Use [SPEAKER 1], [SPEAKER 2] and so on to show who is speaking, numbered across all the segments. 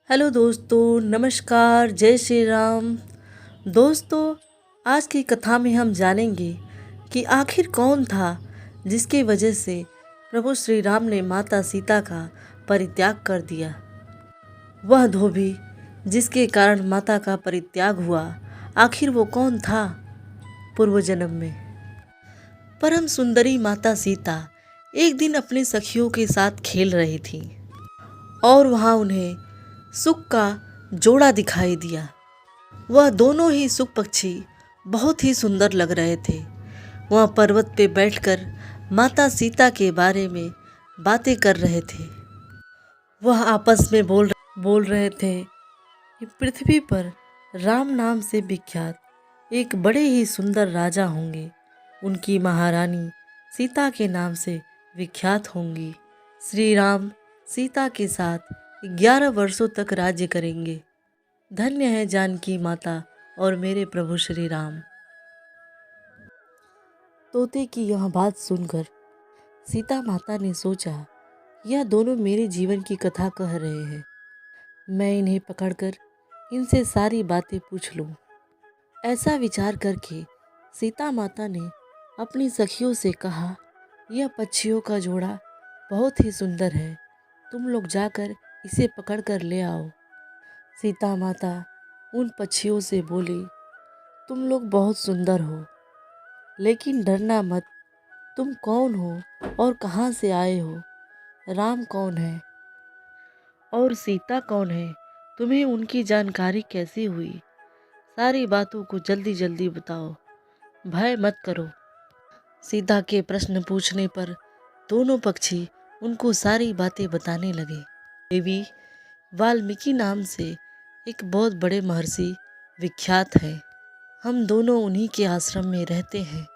[SPEAKER 1] Hello दोस्तों, नमस्कार, जय श्री राम। दोस्तों, आज की कथा में हम जानेंगे कि आखिर कौन था जिसकी वजह से प्रभु श्री राम ने माता सीता का परित्याग कर दिया। वह धोबी जिसके कारण माता का परित्याग हुआ, आखिर वो कौन था पूर्व जन्म में। परम सुंदरी माता सीता एक दिन अपने सखियों के साथ खेल रही थी और वहाँ उन्हें सुख का जोड़ा दिखाई दिया। वह दोनों ही सुख पक्षी बहुत ही सुंदर लग रहे थे। वह पर्वत पे बैठकर माता सीता के बारे में बातें कर रहे थे। वह आपस में बोल रहे थे कि पृथ्वी पर राम नाम से विख्यात एक बड़े ही सुंदर राजा होंगे। उनकी महारानी सीता के नाम से विख्यात होंगी। श्री राम सीता के साथ 11 वर्षों तक राज्य करेंगे। धन्य है जानकी माता और मेरे प्रभु श्री राम। तोते की यह बात सुनकर सीता माता ने सोचा, यह दोनों मेरे जीवन की कथा कह रहे हैं। मैं इन्हें पकड़कर इनसे सारी बातें पूछ लूं। ऐसा विचार करके सीता माता ने अपनी सखियों से कहा, यह पक्षियों का जोड़ा बहुत ही सुंदर है, तुम लोग जाकर इसे पकड़ कर ले आओ। सीता माता उन पक्षियों से बोली, तुम लोग बहुत सुंदर हो, लेकिन डरना मत। तुम कौन हो और कहाँ से आए हो? राम कौन है और सीता कौन है? तुम्हें उनकी जानकारी कैसे हुई? सारी बातों को जल्दी जल्दी बताओ, भय मत करो। सीता के प्रश्न पूछने पर दोनों पक्षी उनको सारी बातें बताने लगे। देवी वाल्मीकि नाम से एक बहुत बड़े महर्षि विख्यात हैं। हम दोनों उन्हीं के आश्रम में रहते हैं।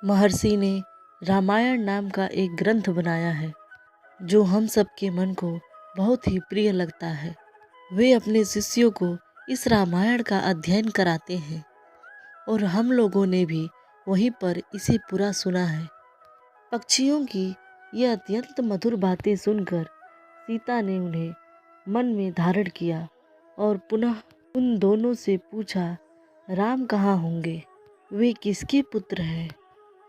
[SPEAKER 1] महर्षि ने रामायण नाम का एक ग्रंथ बनाया है जो हम सबके मन को बहुत ही प्रिय लगता है। वे अपने शिष्यों को इस रामायण का अध्ययन कराते हैं और हम लोगों ने भी वहीं पर इसे पूरा सुना है। पक्षियों की ये अत्यंत मधुर बातें सुनकर सीता ने उन्हें मन में धारण किया और पुनः उन दोनों से पूछा, राम कहाँ होंगे? वे किसके पुत्र हैं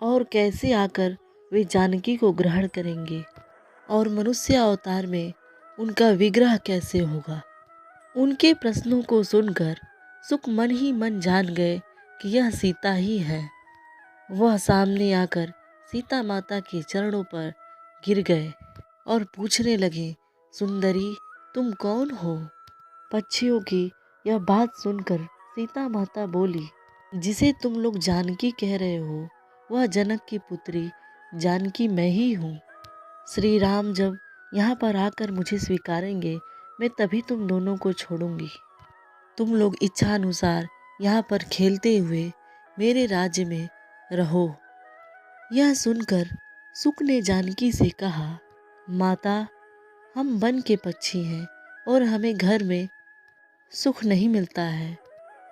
[SPEAKER 1] और कैसे आकर वे जानकी को ग्रहण करेंगे और मनुष्य अवतार में उनका विग्रह कैसे होगा? उनके प्रश्नों को सुनकर सुख मन ही मन जान गए कि यह सीता ही है। वह सामने आकर सीता माता के चरणों पर गिर गए और पूछने लगे, सुंदरी तुम कौन हो? पक्षियों की यह बात सुनकर सीता माता बोली, जिसे तुम लोग जानकी कह रहे हो वह जनक की पुत्री जानकी मैं ही हूँ। श्री राम जब यहाँ पर आकर मुझे स्वीकारेंगे, मैं तभी तुम दोनों को छोड़ूंगी। तुम लोग इच्छा अनुसार यहाँ पर खेलते हुए मेरे राज्य में रहो। यह सुनकर सुक ने जानकी से कहा, माता हम वन के पक्षी हैं और हमें घर में सुख नहीं मिलता है।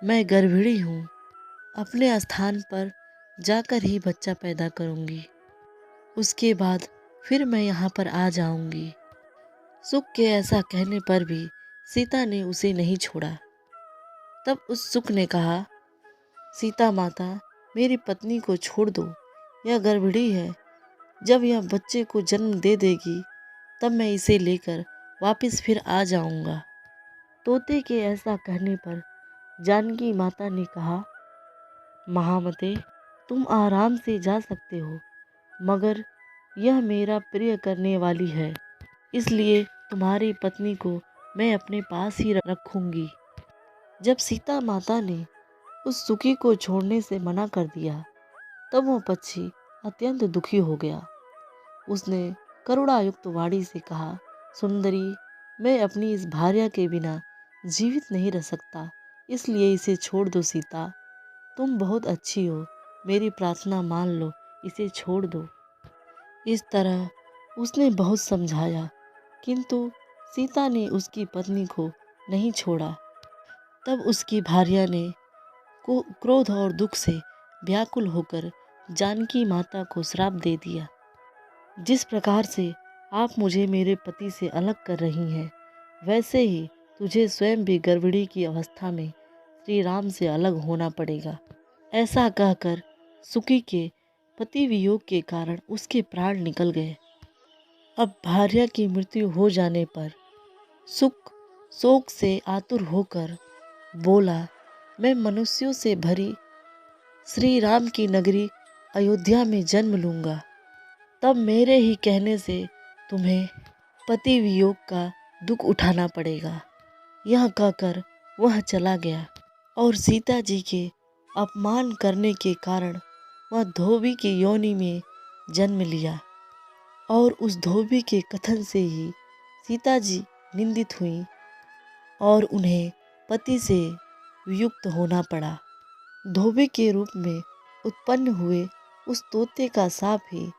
[SPEAKER 1] मैं गर्भिणी हूँ, अपने स्थान पर जाकर ही बच्चा पैदा करूँगी, उसके बाद फिर मैं यहाँ पर आ जाऊँगी। सुक के ऐसा कहने पर भी सीता ने उसे नहीं छोड़ा। तब उस सुक ने कहा, सीता माता मेरी पत्नी को छोड़ दो, यह गर्भिणी है। जब यह बच्चे को जन्म दे देगी तब मैं इसे लेकर वापस फिर आ जाऊँगा। तोते के ऐसा कहने पर जानकी माता ने कहा, महामते तुम आराम से जा सकते हो, मगर यह मेरा प्रिय करने वाली है, इसलिए तुम्हारी पत्नी को मैं अपने पास ही रखूंगी। जब सीता माता ने उस सुखी को छोड़ने से मना कर दिया तब वह पक्षी अत्यंत दुखी हो गया। उसने करुणायुक्त वाणी से कहा, सुंदरी मैं अपनी इस भार्या के बिना जीवित नहीं रह सकता, इसलिए इसे छोड़ दो। सीता तुम बहुत अच्छी हो, मेरी प्रार्थना मान लो, इसे छोड़ दो। इस तरह उसने बहुत समझाया, किंतु सीता ने उसकी पत्नी को नहीं छोड़ा। तब उसकी भार्या ने क्रोध और दुख से व्याकुल होकर जानकी माता को श्राप दे दिया, जिस प्रकार से आप मुझे मेरे पति से अलग कर रही हैं, वैसे ही तुझे स्वयं भी गर्भिणी की अवस्था में श्री राम से अलग होना पड़ेगा। ऐसा कहकर सुकी के पति वियोग के कारण उसके प्राण निकल गए। अब भार्या की मृत्यु हो जाने पर सुक शोक से आतुर होकर बोला, मैं मनुष्यों से भरी श्री राम की नगरी अयोध्या में जन्म लूँगा, तब मेरे ही कहने से तुम्हें पति वियोग का दुख उठाना पड़ेगा। यह कहकर वह चला गया और सीता जी के अपमान करने के कारण वह धोबी की योनि में जन्म लिया और उस धोबी के कथन से ही सीता जी निंदित हुई और उन्हें पति से वियुक्त होना पड़ा। धोबी के रूप में उत्पन्न हुए उस तोते का शाप ही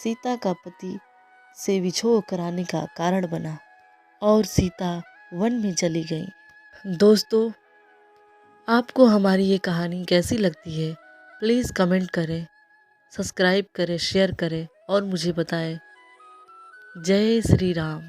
[SPEAKER 1] सीता का पति से विछोह कराने का कारण बना और सीता वन में चली गई। दोस्तों, आपको हमारी ये कहानी कैसी लगती है? प्लीज़ कमेंट करें, सब्सक्राइब करें, शेयर करें और मुझे बताएं। जय श्री राम।